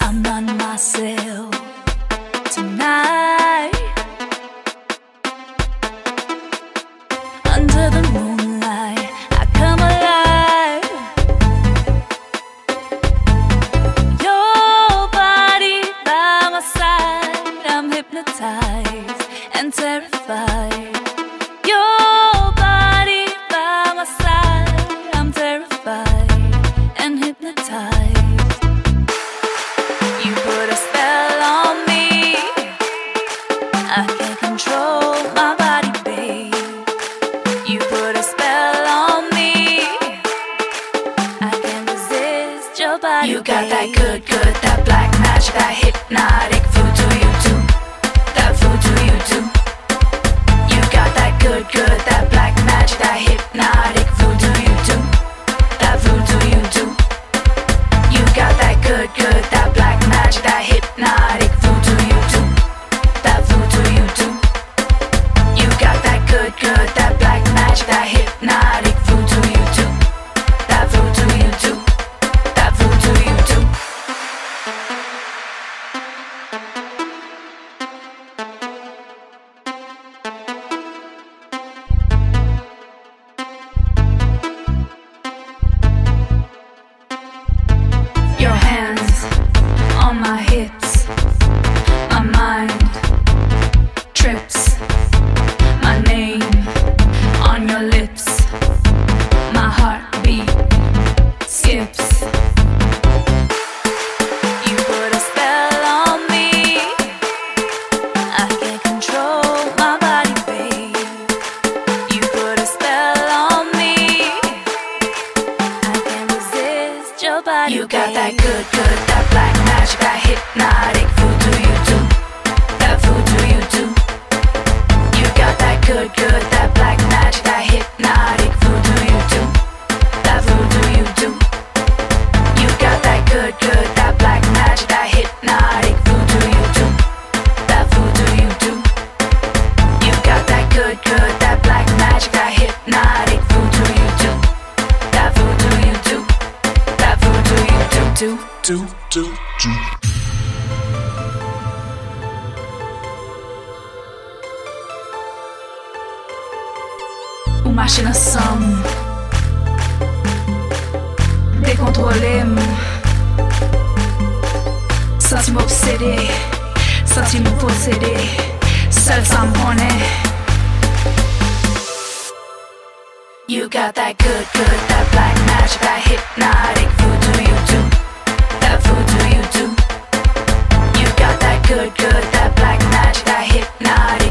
I'm not myself tonight. Under the moonlight, I come alive. Your body by my side, I'm hypnotized and terrified. Your body by my side, I'm terrified and hypnotized. You put a spell on me, I can't control my body, babe. You put a spell on me, I can't resist your body. You got that good, that black magic, that hypnotic voodoo you do, that voodoo you do. You got that good, that black magic, that hypnotic voodoo you do, that voodoo you do. You got that good, that black magic, that hypnotic voodoo you do, that voodoo you do. You got that good, that black magic, that hypnotic voodoo you do, that voodoo you do, that voodoo you do. Your hands on my hips, my mind trips, my name on your lips, my heartbeat skips. You put a spell on me, I can't control my body, babe. You put a spell on me, I can't resist your body. You got that good, that black magic, that hypnotic voodoo you do, that voodoo you do. You got that good, that black magic, that hypnotic voodoo you do, that voodoo you do. You got that good, that black magic, that hypnotic voodoo you do, that voodoo you do. You got that good, that black magic, that hypnotic voodoo you do, that voodoo you do, that voodoo you do. Uma machinação décontrôlée, senti m'obséder, senti me posséder, seul sans me connaître. You got that good, that black magic, that hypnotic voodoo you do, that voodoo you do. You got that good, that black magic, that hypnotic